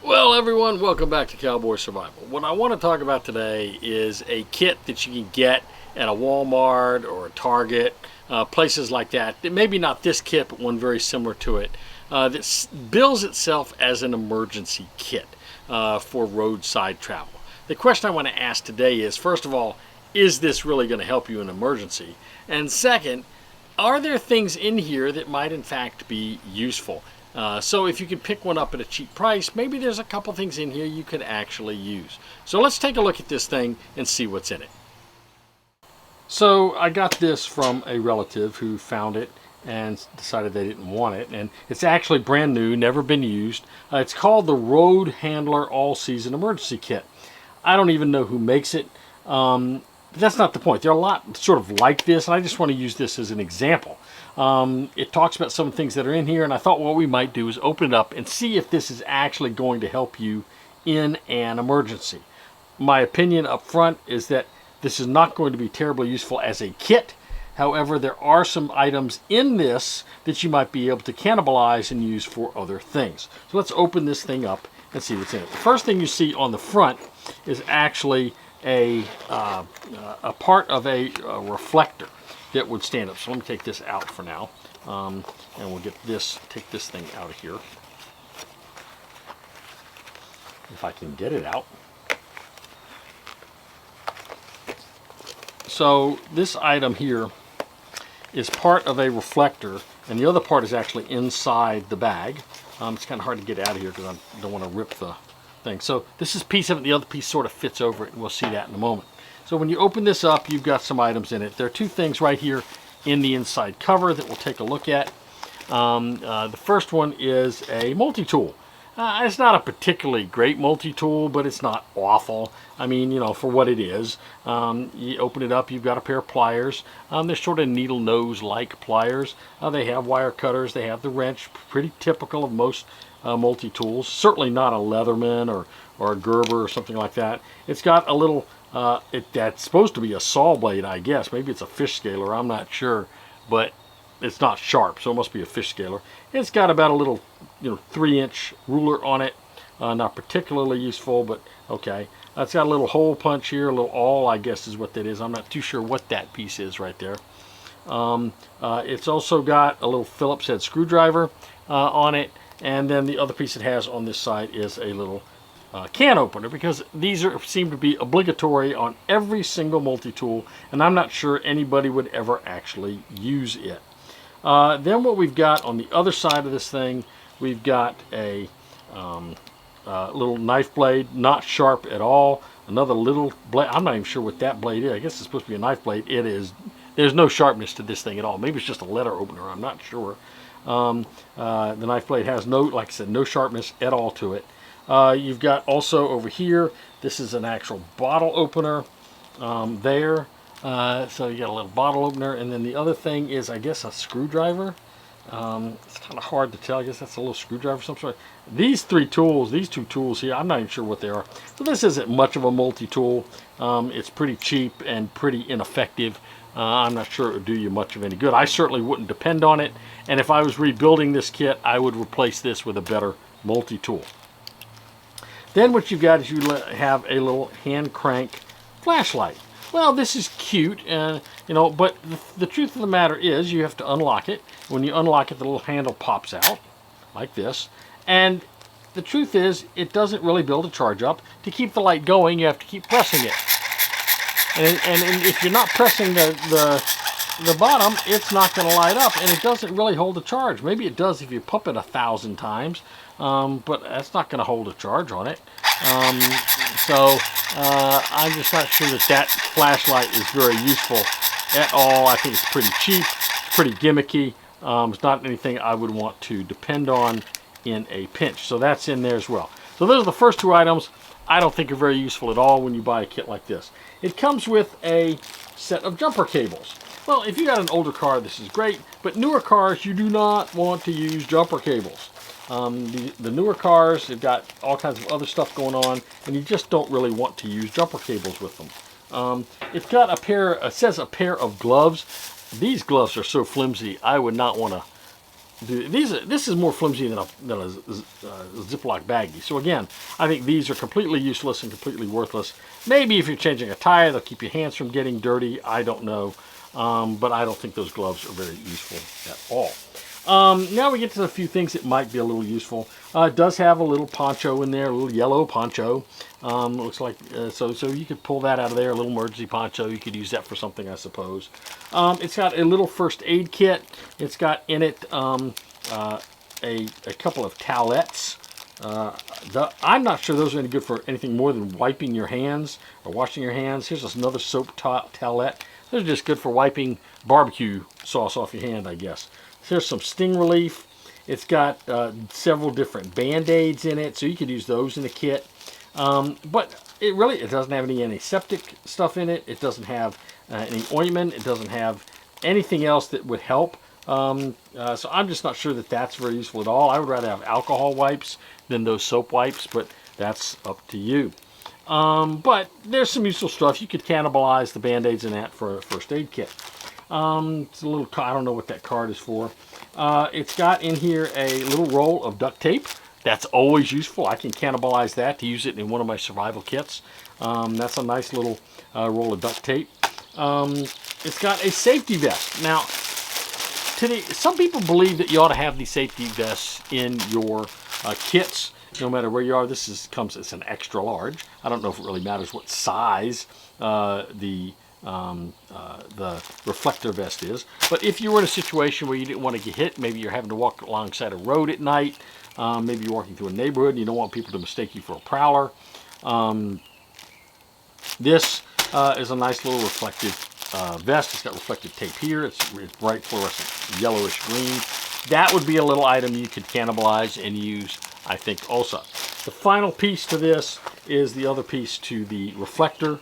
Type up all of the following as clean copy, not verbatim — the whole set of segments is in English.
Well, everyone, welcome back to Cowboy Survival. What I want to talk about today is a kit that you can get at a Walmart or a Target, places like that. Maybe not this kit, but one very similar to it, that bills itself as an emergency kit for roadside travel. The question I want to ask today is, first of all, is this really going to help you in an emergency? And second, are there things in here that might in fact be useful? So if you can pick one up at a cheap price, maybe there's a couple things in here you could actually use. So let's take a look at this thing and see what's in it. So I got this from a relative who found it and decided they didn't want it. And it's actually brand new, never been used. It's called the Road Handler All-Season Emergency Kit. I don't even know who makes it. But that's not the point. There are a lot sort of like this, and I just want to use this as an example. It talks about some things that are in here, and I thought what we might do is open it up and see if this is actually going to help you in an emergency. My opinion up front is that this is not going to be terribly useful as a kit. However, there are some items in this that you might be able to cannibalize and use for other things. So let's open this thing up and see what's in it. The first thing you see on the front is actually a part of a reflector that would stand up. So let me take this out for now, and we'll take this thing out of here, if I can get it out. So this item here is part of a reflector, and the other part is actually inside the bag. It's kind of hard to get out of here because I don't want to rip the thing. So this is a piece of it, the other piece sort of fits over it, and we'll see that in a moment. So when you open this up, you've got some items in it. There are two things right here in the inside cover that we'll take a look at. The first one is a multi-tool. It's not a particularly great multi-tool, but it's not awful. I mean, you know, for what it is. You open it up, you've got a pair of pliers. They're sort of needle nose-like pliers. They have wire cutters, they have the wrench, pretty typical of most multi-tools. Certainly not a Leatherman or a Gerber or something like that. It's got a little, that's supposed to be a saw blade, I guess. Maybe it's a fish scaler, I'm not sure. But it's not sharp, so it must be a fish scaler. It's got about a little, 3-inch ruler on it. Not particularly useful, but okay. It's got a little hole punch here, a little awl, I guess is what that is. I'm not too sure what that piece is right there. It's also got a little Phillips head screwdriver on it, and then the other piece it has on this side is a little can opener, because these seem to be obligatory on every single multi-tool, and I'm not sure anybody would ever actually use it. Then what we've got on the other side of this thing, we've got a little knife blade, not sharp at all. Another little blade, I'm not even sure what that blade is. I guess it's supposed to be a knife blade. It is. There's no sharpness to this thing at all. Maybe it's just a letter opener, I'm not sure. The knife blade has no, like I said, no sharpness at all to it. You've got also over here, this is an actual bottle opener there. So you got a little bottle opener, and then the other thing is, I guess, a screwdriver. It's kind of hard to tell. I guess that's a little screwdriver of some sort. These two tools here, I'm not even sure what they are. So this isn't much of a multi-tool. It's pretty cheap and pretty ineffective. I'm not sure it would do you much of any good. I certainly wouldn't depend on it. And if I was rebuilding this kit, I would replace this with a better multi-tool. Then what you've got is you have a little hand crank flashlight. Well, this is cute, but the truth of the matter is you have to unlock it. When you unlock it, the little handle pops out like this. And the truth is, it doesn't really build a charge up. To keep the light going, you have to keep pressing it. And if you're not pressing the bottom, it's not going to light up, and it doesn't really hold a charge. Maybe it does if you pump it 1,000 times, but that's not going to hold a charge on it. I'm just not sure that flashlight is very useful at all. I think it's pretty cheap, pretty gimmicky. It's not anything I would want to depend on in a pinch. So that's in there as well. So those are the first two items I don't think are very useful at all when you buy a kit like this. It comes with a set of jumper cables. Well, if you got an older car, this is great, but newer cars, you do not want to use jumper cables. The newer cars have got all kinds of other stuff going on, and you just don't really want to use jumper cables with them. It's got it says a pair of gloves. These gloves are so flimsy, I would not want to this is more flimsy than a Ziploc baggie. So again, I think these are completely useless and completely worthless. Maybe if you're changing a tire, they'll keep your hands from getting dirty. I don't know. But I don't think those gloves are very useful at all. Now we get to a few things that might be a little useful. It does have a little poncho in there, a little yellow poncho. Looks like, so you could pull that out of there, a little emergency poncho. You could use that for something, I suppose. It's got a little first aid kit. It's got in it a couple of towelettes. I'm not sure those are any good for anything more than wiping your hands or washing your hands. Here's another soap towelette. Those are just good for wiping barbecue sauce off your hand, I guess. Here's some sting relief. It's got several different Band-Aids in it, so you could use those in the kit. But it doesn't have any antiseptic stuff in it. It doesn't have any ointment. It doesn't have anything else that would help. So I'm just not sure that that's very useful at all. I would rather have alcohol wipes than those soap wipes, but that's up to you. But there's some useful stuff. You could cannibalize the Band-Aids in that for a first aid kit. It's a little, I don't know what that card is for. It's got in here a little roll of duct tape. That's always useful. I can cannibalize that to use it in one of my survival kits. That's a nice little roll of duct tape. It's got a safety vest. Now, some people believe that you ought to have these safety vests in your kits, no matter where you are. This comes as an extra large. I don't know if it really matters what size the reflector vest is, but if you were in a situation where you didn't want to get hit, maybe you're having to walk alongside a road at night, maybe you're walking through a neighborhood and you don't want people to mistake you for a prowler, this is a nice little reflective vest. It's got reflective tape here. It's bright fluorescent yellowish green. That would be a little item you could cannibalize and use, I think, also. The final piece to this is the other piece to the reflector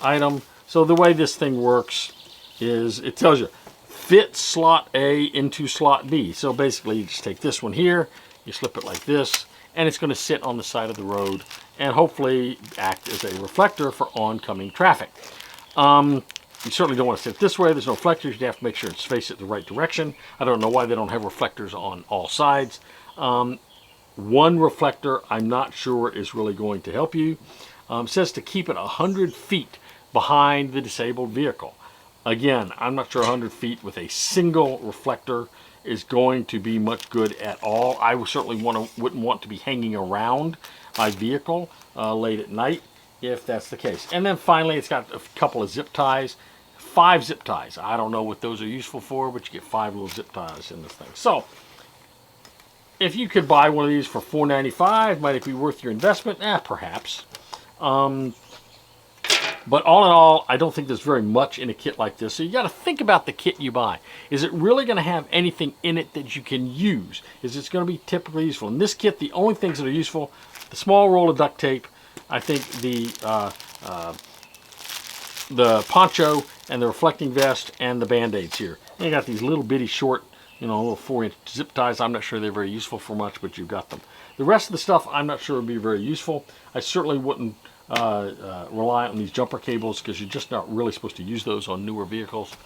item. So the way this thing works is it tells you fit slot A into slot B. So basically you just take this one here, you slip it like this, and it's going to sit on the side of the road and hopefully act as a reflector for oncoming traffic. You certainly don't want to sit this way. There's no reflectors. You have to make sure it's faced the right direction. I don't know why they don't have reflectors on all sides. One reflector, I'm not sure, is really going to help you. It says to keep it 100 feet behind the disabled vehicle. Again, I'm not sure 100 feet with a single reflector is going to be much good at all. I certainly wouldn't want to be hanging around my vehicle late at night if that's the case. And then finally, it's got a couple of zip ties. 5 zip ties. I don't know what those are useful for, but you get 5 little zip ties in this thing. So, if you could buy one of these for $4.95, might it be worth your investment? Perhaps. But all in all, I don't think there's very much in a kit like this. So you got to think about the kit you buy. Is it really going to have anything in it that you can use? Is it going to be typically useful? In this kit, the only things that are useful, the small roll of duct tape, I think the poncho and the reflecting vest and the Band-Aids here. And you got these little bitty short, little 4-inch zip ties. I'm not sure they're very useful for much, but you've got them. The rest of the stuff, I'm not sure would be very useful. I certainly wouldn't rely on these jumper cables because you're just not really supposed to use those on newer vehicles.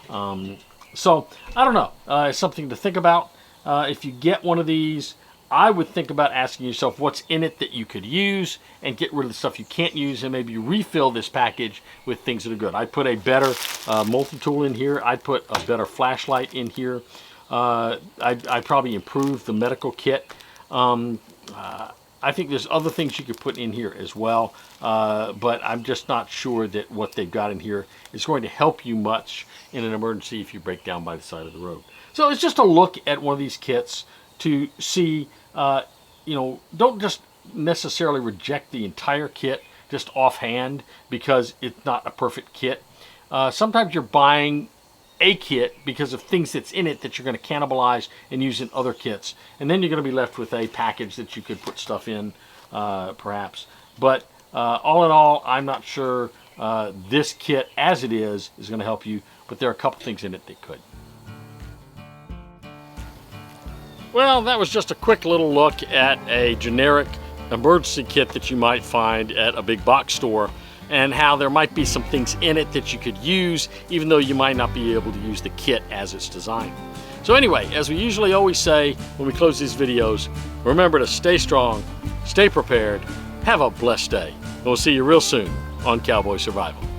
So, I don't know. It's something to think about. If you get one of these, I would think about asking yourself what's in it that you could use and get rid of the stuff you can't use, and maybe refill this package with things that are good. I'd put a better multi-tool in here. I'd put a better flashlight in here. I'd probably improve the medical kit. I think there's other things you could put in here as well, but I'm just not sure that what they've got in here is going to help you much in an emergency if you break down by the side of the road. So it's just a look at one of these kits to see, don't just necessarily reject the entire kit just offhand because it's not a perfect kit. Sometimes you're buying a kit because of things that's in it that you're going to cannibalize and use in other kits, and then you're going to be left with a package that you could put stuff in, perhaps. But all in all, I'm not sure this kit as it is going to help you, but there are a couple things in it that could. Well, that was just a quick little look at a generic emergency kit that you might find at a big box store, and how there might be some things in it that you could use, even though you might not be able to use the kit as it's designed. So anyway, as we usually always say when we close these videos, remember to stay strong, stay prepared, have a blessed day, and we'll see you real soon on Cowboy Survival.